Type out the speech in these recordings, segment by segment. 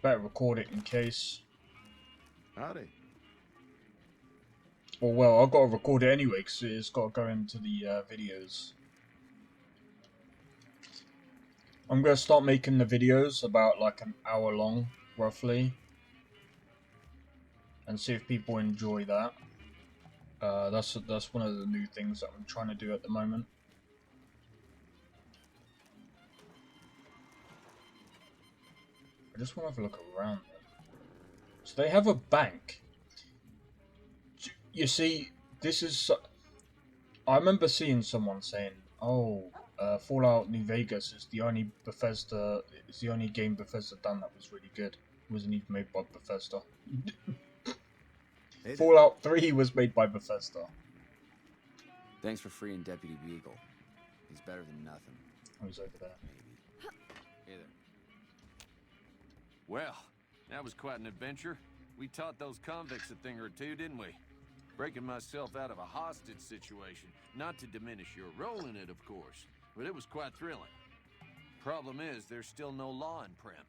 Better record it in case. Howdy. Well, I've got to record it anyway because it's got to go into the videos. I'm going to start making the videos about like an hour long, roughly. And see if people enjoy that. That's one of the new things that I'm trying to do at the moment. I just want to have a look around them. So they have a bank. You see, this is... I remember seeing someone saying, "Oh, Fallout New Vegas is the only Bethesda. It's the only game Bethesda done that was really good. It wasn't even made by Bethesda. Hey there. Fallout 3 was made by Bethesda." Thanks for freeing Deputy Bugle. He's better than nothing. I was over there. Maybe. Hey there. Well, that was quite an adventure. We taught those convicts a thing or two, didn't we? Breaking myself out of a hostage situation. Not to diminish your role in it, of course, but it was quite thrilling. Problem is, there's still no law in Prem.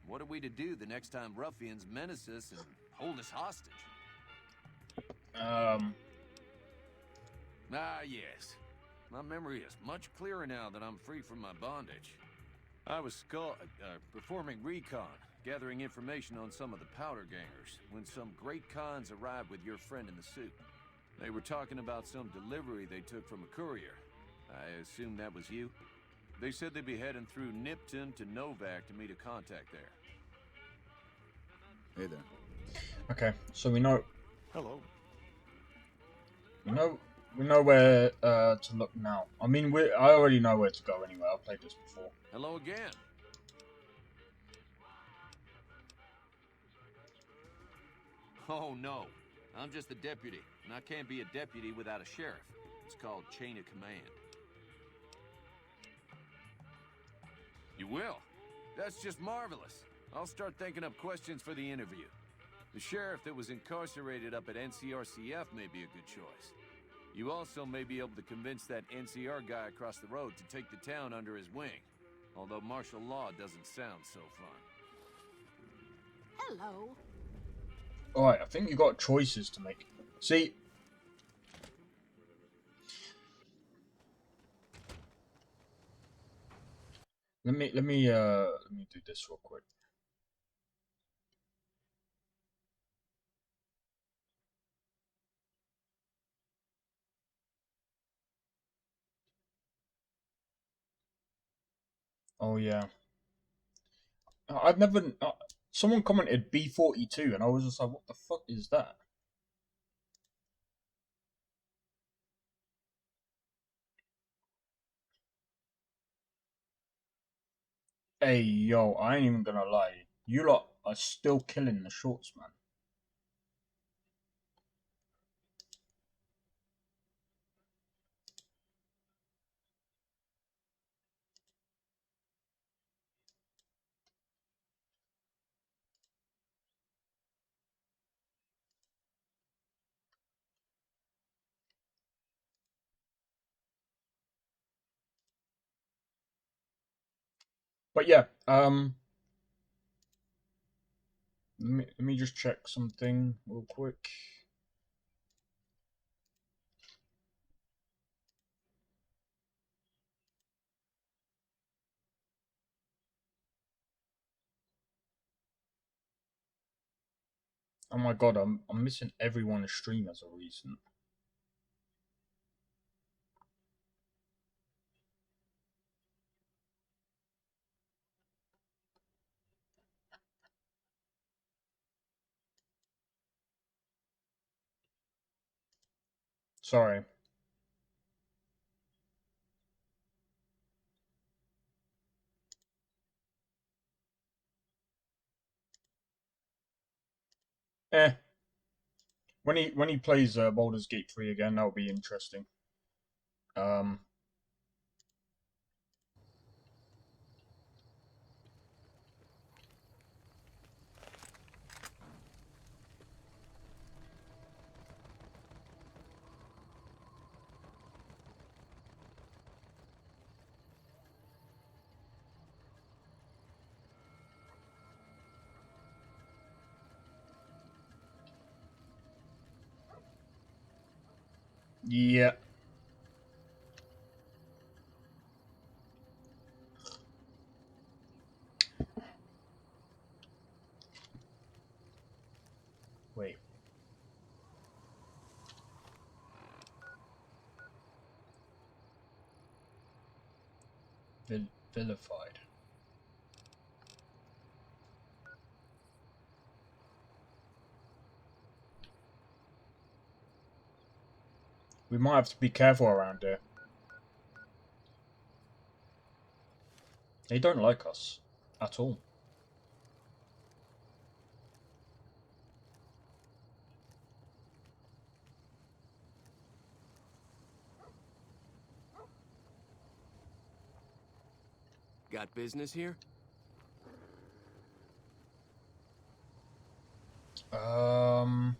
What are we to do the next time ruffians menace us and hold us hostage? Ah, yes. My memory is much clearer now that I'm free from my bondage. I was performing recon, gathering information on some of the powder gangers, when some great cons arrived with your friend in the suit. They were talking about some delivery they took from a courier. I assume that was you? They said they'd be heading through Nipton to Novak to meet a contact there. Hey there. Okay, so we know. Hello. We know where to look now. I mean, I already know where to go anyway. I've played this before. Hello again. Oh no, I'm just a deputy, and I can't be a deputy without a sheriff. It's called chain of command. You will? That's just marvelous. I'll start thinking up questions for the interview. The sheriff that was incarcerated up at NCRCF may be a good choice. You also may be able to convince that NCR guy across the road to take the town under his wing. Although martial law doesn't sound so fun. Hello. Alright, I think you got choices to make. See, let me do this real quick. Oh yeah, I've never. Someone commented B42, and I was just like, "What the fuck is that?" Hey yo, I ain't even gonna lie. You lot are still killing the shorts, man. But yeah, let me just check something real quick. Oh my god, I'm missing everyone's stream as a reason. Sorry. Eh. When he plays Baldur's Gate 3 again, that'll be interesting. Um. Yeah. Wait. Vilified. We might have to be careful around here. They don't like us. At all. Got business here? Um...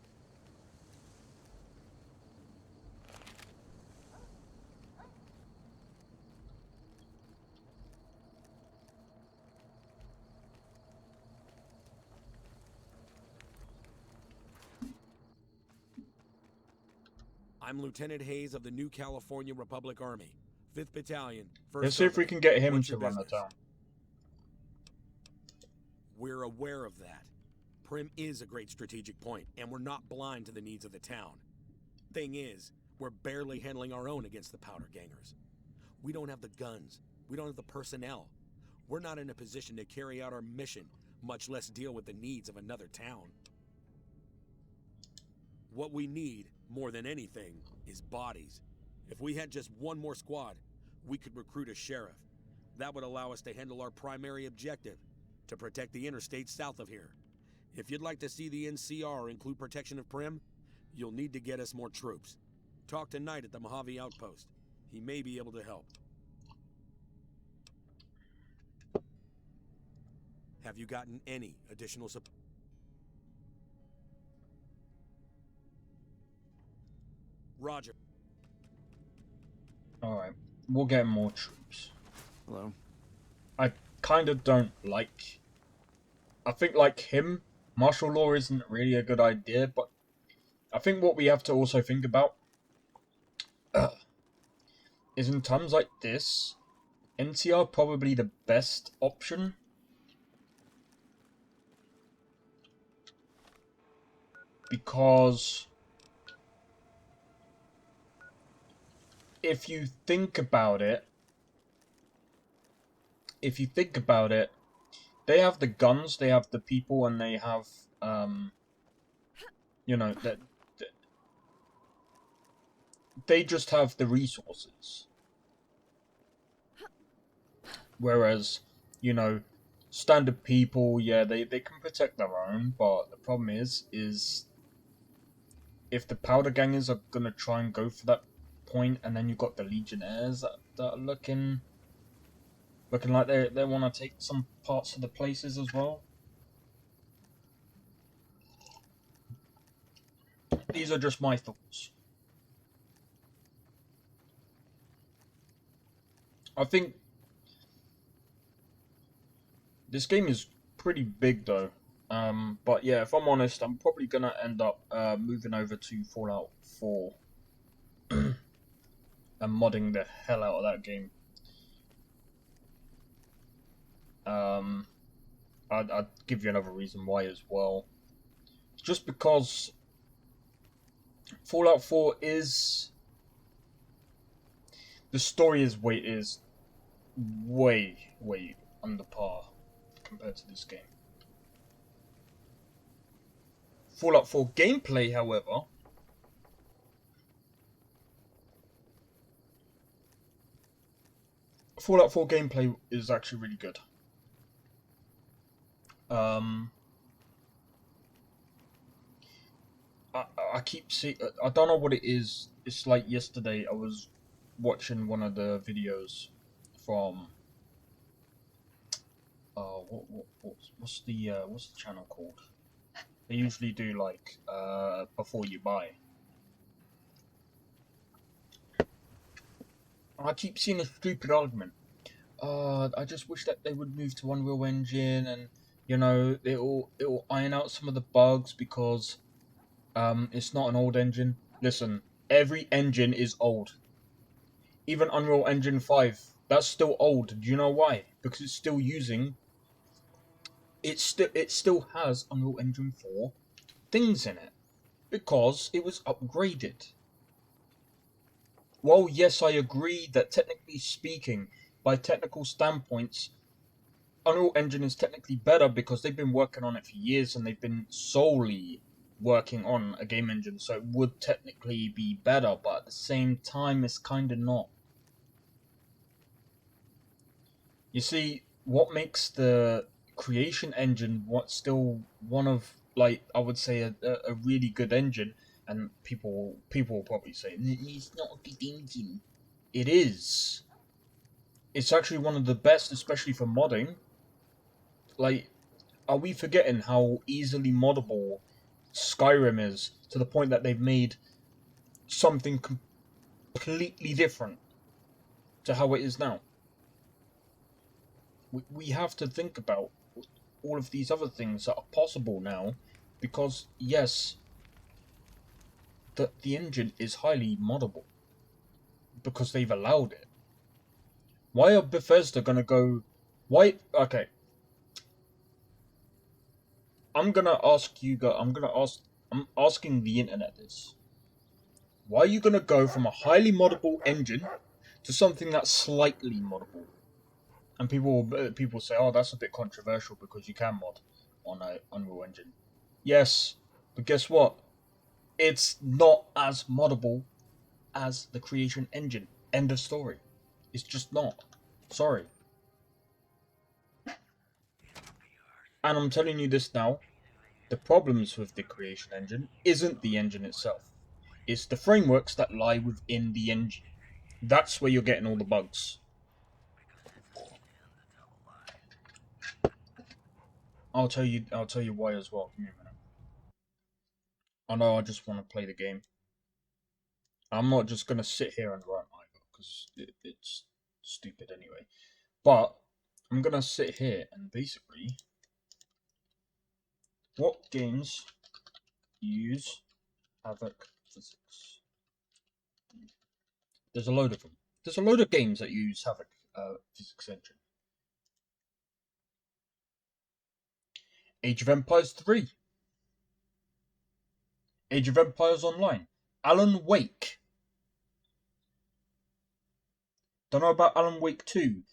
I'm Lieutenant Hayes of the New California Republic Army, 5th Battalion, 1st Let's see if we Company. can get him What's to your run the business? town. We're aware of that. Prim is a great strategic point, and we're not blind to the needs of the town. Thing is, we're barely handling our own against the powder gangers. We don't have the guns. We don't have the personnel. We're not in a position to carry out our mission, much less deal with the needs of another town. What we need, more than anything, is bodies. If we had just one more squad, we could recruit a sheriff. That would allow us to handle our primary objective, to protect the interstate south of here. If you'd like to see the NCR include protection of Prim, you'll need to get us more troops. Talk tonight at the Mojave outpost. He may be able to help. Have you gotten any additional support? Roger. Alright. We'll get more troops. Hello. I kind of don't like... I think, like him, martial law isn't really a good idea, but I think what we have to also think about is in times like this, NCR probably the best option. Because if you think about it, they have the guns, they have the people, and they have, you know, that they just have the resources. Whereas, you know, standard people, yeah, they can protect their own, but the problem is if the powder gangers are gonna try and go for that point, and then you've got the legionnaires that are looking like they want to take some parts of the places as well. These are just my thoughts. I think this game is pretty big though. But yeah, if I'm honest, I'm probably gonna end up moving over to Fallout 4 and modding the hell out of that game. I'd give you another reason why as well. Just because Fallout 4 is... the story is way under par compared to this game. Fallout 4 gameplay, however, Fallout 4 gameplay is actually really good. I keep seeing... I don't know what it is. It's like yesterday I was watching one of the videos from... what's the channel called? They usually do like before you buy. I keep seeing a stupid argument. I just wish that they would move to Unreal Engine, and you know it'll iron out some of the bugs because it's not an old engine. Listen, Every engine is old. Even Unreal Engine 5, that's still old. Do you know why? Because it's still using... It still has Unreal Engine 4 things in it. Because it was upgraded. Well, yes, I agree that technically speaking, by technical standpoints, Unreal Engine is technically better because they've been working on it for years and they've been solely working on a game engine, so it would technically be better, but at the same time, it's kind of not. You see, what makes the creation engine still one of, like, I would say a really good engine, and people will probably say it's not a good engine. It is. It's actually one of the best, especially for modding. Like, are we forgetting how easily moddable Skyrim is to the point that they've made something completely different to how it is now? We have to think about all of these other things that are possible now, because yes, the engine is highly moddable because they've allowed it. Why are Bethesda gonna go? Why? Okay, I'm gonna ask you. I'm asking the internet this. Why are you gonna go from a highly moddable engine to something that's slightly moddable? And people say, "Oh, that's a bit controversial because you can mod on a Unreal Engine." Yes, but guess what? It's not as moddable as the creation engine. End of story. It's just not. Sorry. And I'm telling you this now. The problems with the creation engine isn't the engine itself. It's the frameworks that lie within the engine. That's where you're getting all the bugs. I'll tell you why as well. Give me a minute. I know I just want to play the game. I'm not just gonna sit here and run either, because it's stupid anyway. But I'm gonna sit here and basically, what games use Havoc physics? There's a load of them. There's a load of games that use Havoc physics engine. Age of Empires 3. Age of Empires Online. Alan Wake. Don't know about Alan Wake 2.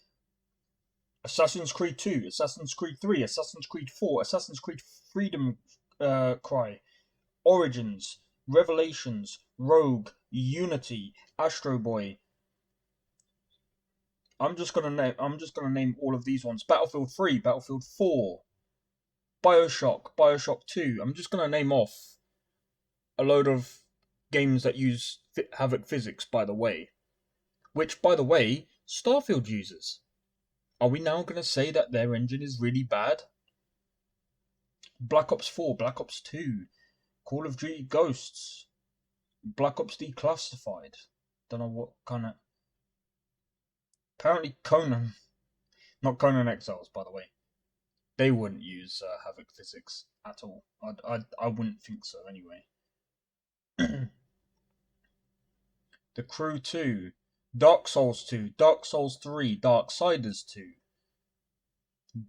Assassin's Creed 2. Assassin's Creed 3. Assassin's Creed 4. Assassin's Creed Freedom Cry. Origins. Revelations. Rogue. Unity. Astro Boy. I'm just gonna name all of these ones. Battlefield 3, Battlefield 4, BioShock, BioShock 2. I'm just gonna name off a load of games that use Havoc physics, by the way. Which, by the way, Starfield uses. Are we now gonna say that their engine is really bad? Black Ops 4, Black Ops 2, Call of Duty Ghosts, Black Ops Declassified. Don't know what kind of... Apparently Conan. Not Conan Exiles, by the way. They wouldn't use Havoc physics at all. I wouldn't think so anyway. The Crew 2, Dark Souls 2, Dark Souls 3, Darksiders 2,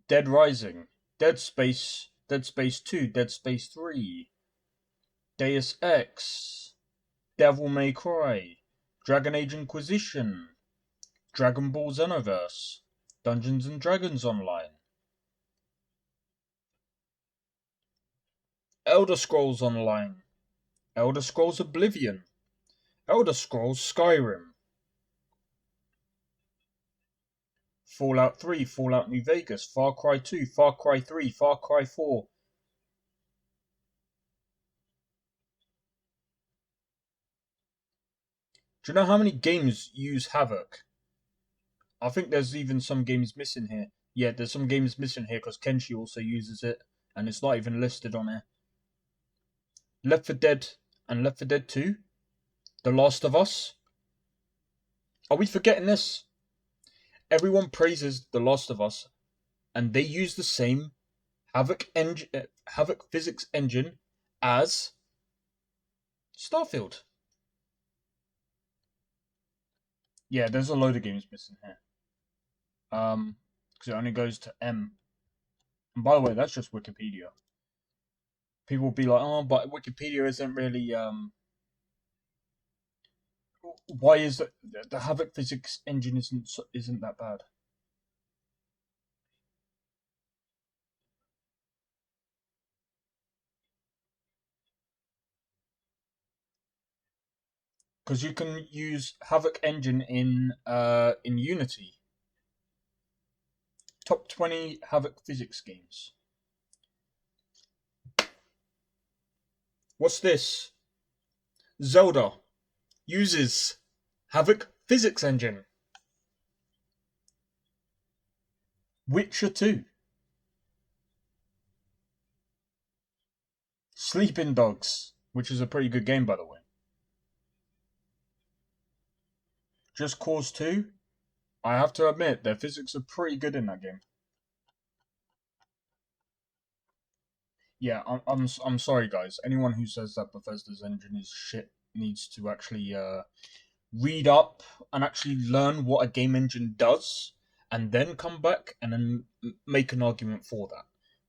Dead Rising, Dead Space 2, Dead Space 3, Deus Ex, Devil May Cry, Dragon Age Inquisition, Dragon Ball Xenoverse, Dungeons and Dragons Online, Elder Scrolls Online, Elder Scrolls Oblivion, Elder Scrolls Skyrim, Fallout 3, Fallout New Vegas, Far Cry 2, Far Cry 3, Far Cry 4. Do you know how many games use Havoc? I think there's even some games missing here. Yeah, there's some games missing here because Kenshi also uses it, and it's not even listed on here. Left 4 Dead and Left 4 Dead 2, The Last of Us. Are we forgetting this? Everyone praises The Last of Us, and they use the same Havoc physics engine as Starfield. Yeah, there's a load of games missing here. Because it only goes to M. And by the way, that's just Wikipedia. People will be like, oh, but Wikipedia isn't really, why is it, the Havoc physics engine isn't that bad? Because you can use Havoc engine in Unity. Top 20 Havoc physics games. What's this? Zelda uses Havoc physics engine. Witcher 2. Sleeping Dogs, which is a pretty good game, by the way. Just Cause 2. I have to admit, their physics are pretty good in that game. Yeah, I'm sorry, guys. Anyone who says that Bethesda's engine is shit needs to actually read up and actually learn what a game engine does, and then come back and then make an argument for that.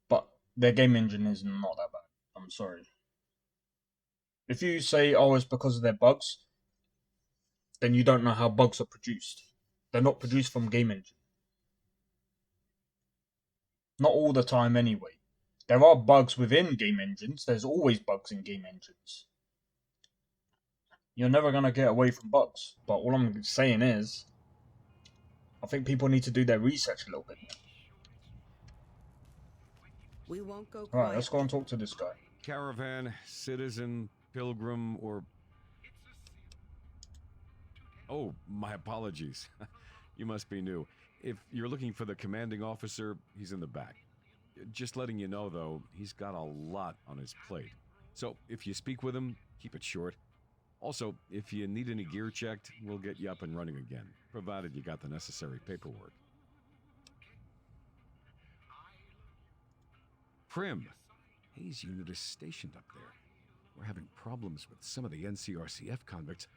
But their game engine is not that bad. I'm sorry. If you say, oh, it's because of their bugs, then you don't know how bugs are produced. They're not produced from game engine. Not all the time, anyway. There are bugs within game engines. There's always bugs in game engines. You're never going to get away from bugs. But all I'm saying is, I think people need to do their research a little bit. We won't go Alright, let's go and talk to this guy. Caravan, citizen, pilgrim, or... Oh, my apologies. You must be new. If you're looking for the commanding officer, he's in the back. Just letting you know, though, he's got a lot on his plate. So, if you speak with him, keep it short. Also, if you need any gear checked, we'll get you up and running again, provided you got the necessary paperwork. Prim. Hayes unit is stationed up there. We're having problems with some of the NCRCF convicts.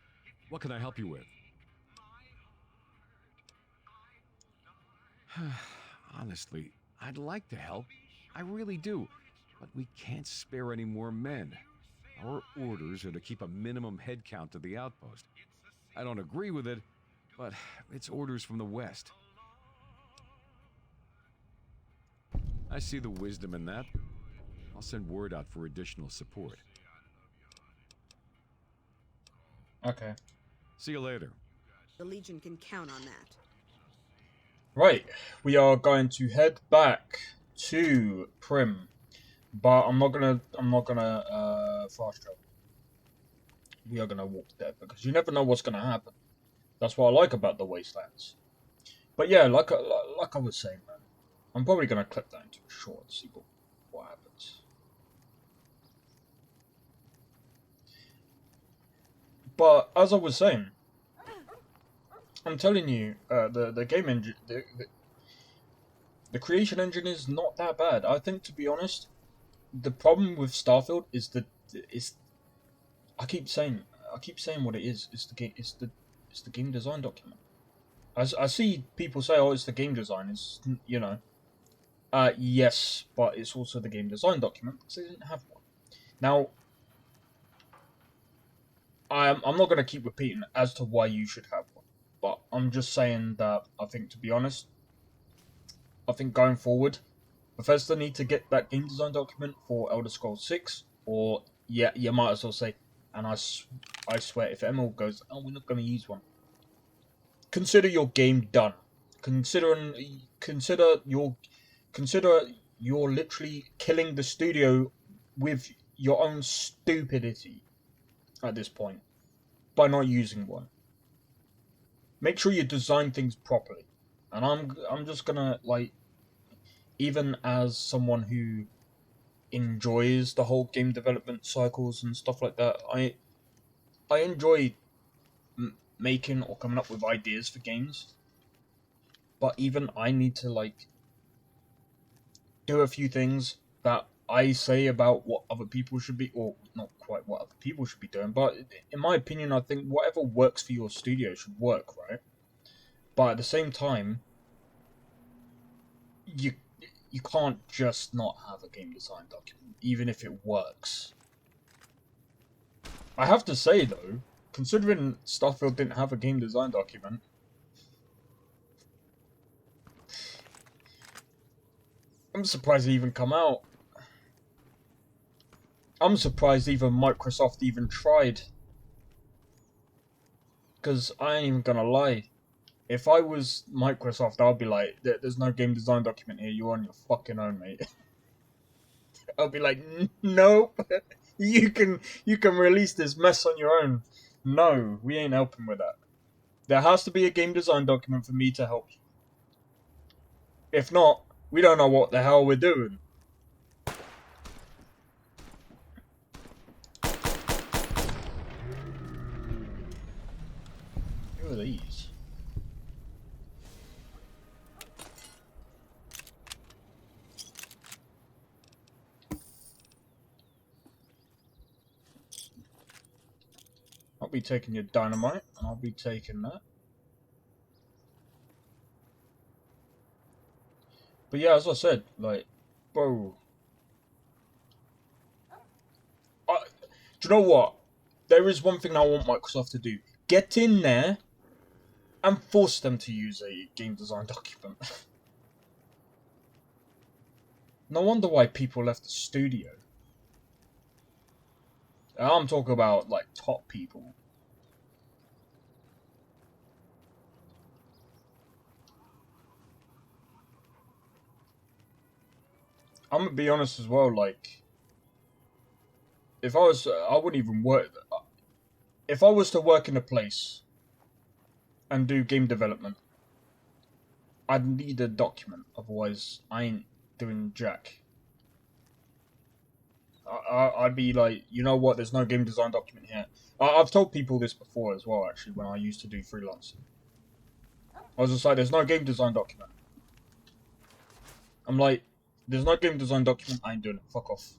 What can I help you with? Honestly, I'd like to help. I really do. But we can't spare any more men. Our orders are to keep a minimum head count to the outpost. I don't agree with it, but it's orders from the West. I see the wisdom in that. I'll send word out for additional support. Okay. See you later. The Legion can count on that. Right, we are going to head back to Prim, but I'm not gonna fast travel. We are gonna walk there because you never know what's gonna happen. That's what I like about the Wastelands. But yeah, like I was saying, man, I'm probably gonna clip that into a short and see what happens. But as I was saying, I'm telling you, the game engine, the creation engine is not that bad. I think, to be honest, the problem with Starfield is that I keep saying what it is. It's the game design document. I see people say, oh, it's the game design. It's, you know, yes, but it's also the game design document because they didn't have one. Now, I'm not going to keep repeating as to why you should have one. But I'm just saying that I think, to be honest, I think going forward, Bethesda need to get that game design document for Elder Scrolls 6, or yeah, you might as well say, and I swear, if Emerald goes, oh, we're not going to use one. Consider your game done. Consider you're literally killing the studio with your own stupidity at this point by not using one. Make sure you design things properly. And I'm just gonna, like, even as someone who enjoys the whole game development cycles and stuff like that, I enjoy making or coming up with ideas for games. But even I need to, like, do a few things that I say about what other people should be, or not quite what other people should be doing, but in my opinion, I think whatever works for your studio should work, right? But at the same time, you can't just not have a game design document, even if it works. I have to say though, considering Starfield didn't have a game design document, I'm surprised it even come out. I'm surprised even Microsoft even tried. Because I ain't even gonna lie. If I was Microsoft, I'd be like, there's no game design document here, you're on your fucking own, mate. I'll be like, nope. You can release this mess on your own. No, we ain't helping with that. There has to be a game design document for me to help you. If not, we don't know what the hell we're doing. Who are these? I'll be taking your dynamite, and I'll be taking that. But yeah, as I said, like, bro. Do you know what? There is one thing I want Microsoft to do. Get in there and force them to use a game design document. No wonder why people left the studio. I'm talking about, like, top people. I'm gonna be honest as well, like, if I was, I wouldn't even work. If I was to work in a place and do game development, I'd need a document, otherwise I ain't doing jack. I'd be like, you know what, there's no game design document here. I've told people this before as well, actually, when I used to do freelancing. I was just like, there's no game design document. I'm like, there's no game design document, I ain't doing it, fuck off.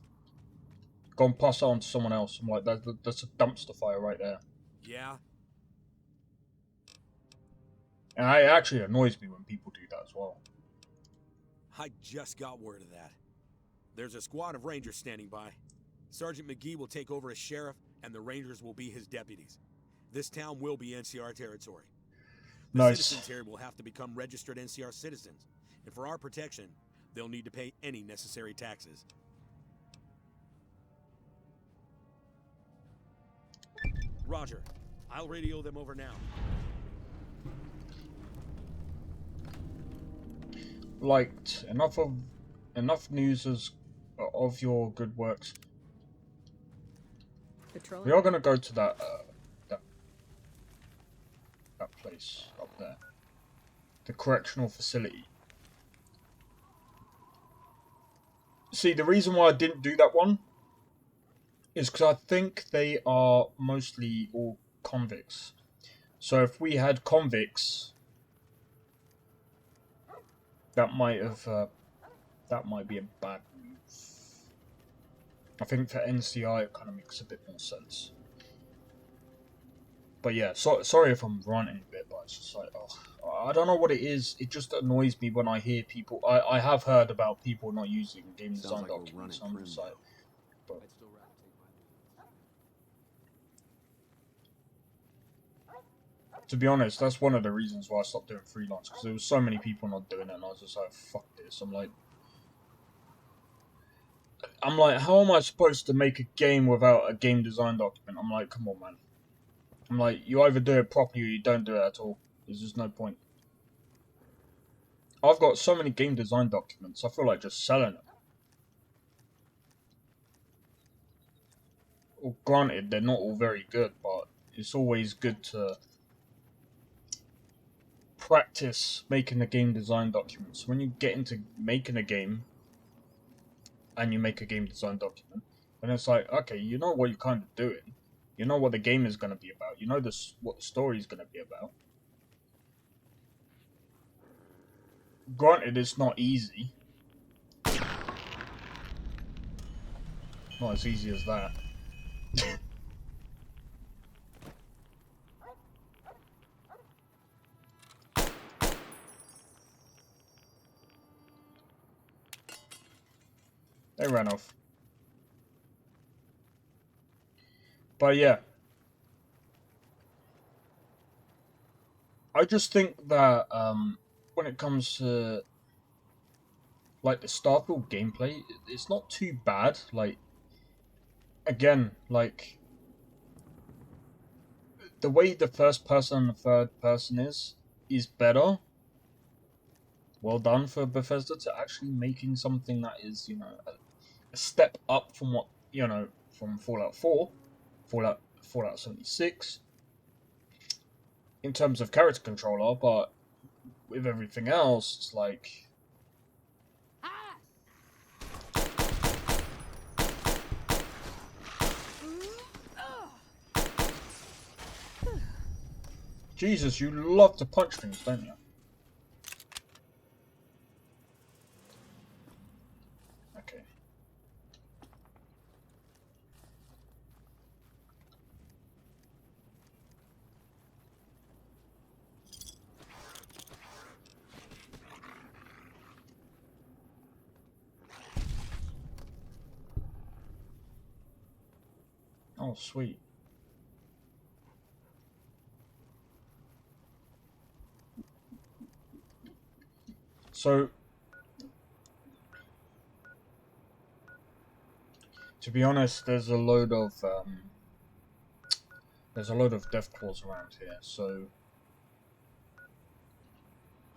Go and pass it on to someone else. I'm like, that's a dumpster fire right there. Yeah? And it actually annoys me when people do that as well. I just got word of that. There's a squad of rangers standing by. Sergeant McGee will take over as sheriff, and the rangers will be his deputies. This town will be NCR territory. The Nice. citizens here will have to become registered NCR citizens, and for our protection, they'll need to pay any necessary taxes. Roger. I'll radio them over now. Liked enough news of your good works. Patrolling. We are gonna go to that place up there, the correctional facility. See, the reason why I didn't do that one is because I think they are mostly all convicts. So if we had convicts, that might be a bad move. I think for NCI it kind of makes a bit more sense. But yeah, sorry if I'm ranting a bit, but it's just like, oh, I don't know what it is. It just annoys me when I hear people. I have heard about people not using game design documents. I'm just like, but to be honest, that's one of the reasons why I stopped doing freelance, because there was so many people not doing it, and I was just like, fuck this. I'm like, how am I supposed to make a game without a game design document? I'm like, come on, man. I'm like, you either do it properly or you don't do it at all. There's just no point. I've got so many game design documents, I feel like just selling them. Well, granted, they're not all very good, but it's always good to practice making a game design document. So when you get into making a game, and you make a game design document, and it's like, okay, you know what you're kind of doing. You know what the game is going to be about. You know what the story is going to be about. Granted, it's not easy. Not as easy as that. They ran off. But yeah. I just think that when it comes to like the Starfield gameplay, it's not too bad. Like, again, like the way the first person and the third person is better. Well done for Bethesda to actually making something that is, you know, a step up from what, you know, from Fallout 4, Fallout 76 in terms of character controller, but with everything else, it's like Jesus, you love to punch things, don't you? Okay. Oh, sweet. So, to be honest, there's a load of death claws around here. So,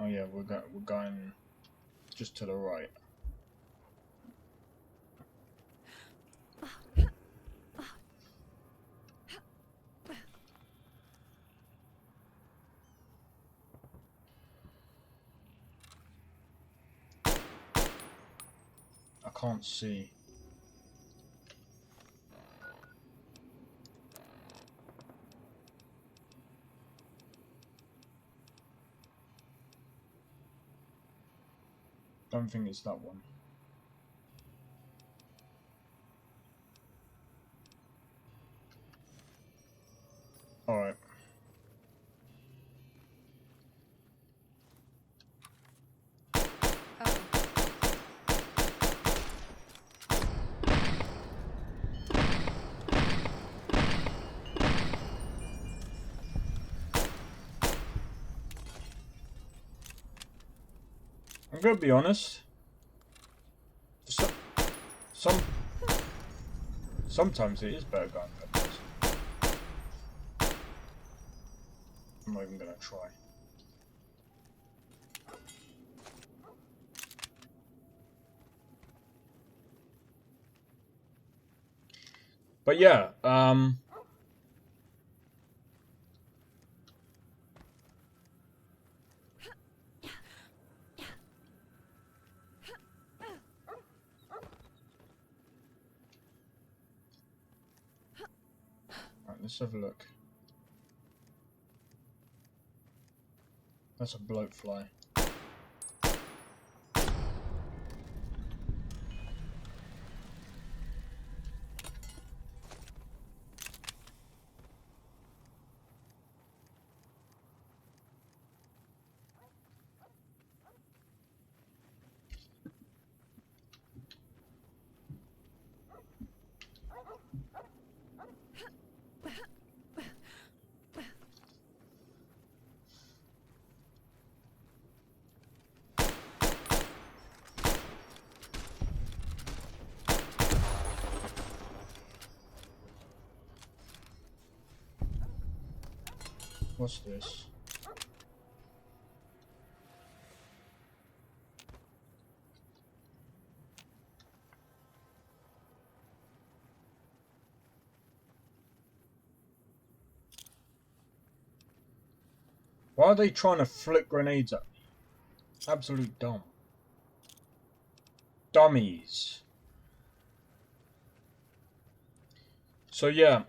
oh yeah, we're going just to the right. I can't see. Don't think it's that one. Alright. I'm gonna be honest. Sometimes it is better going like this. I'm not even gonna try. But yeah, right, let's have a look. That's a bloatfly. What's this? Why are they trying to flick grenades at me? Absolute dumb. Dummies. So yeah,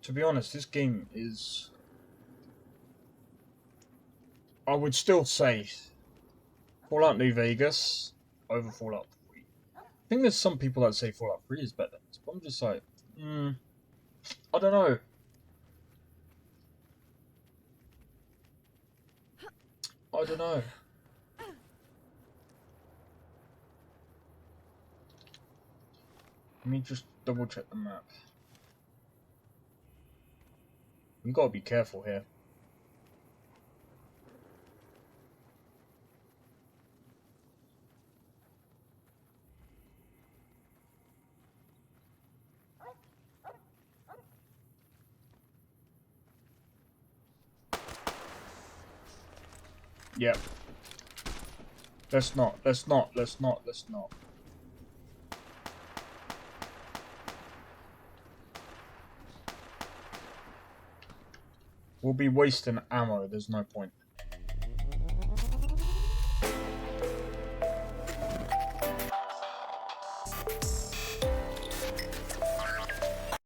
to be honest, this game is, I would still say, Fallout New Vegas over Fallout 3. I think there's some people that say Fallout 3 is better than this, but I'm just like, I don't know. I don't know. Let me just double check the map. We gotta be careful here. Yep. Let's not. We'll be wasting ammo, there's no point.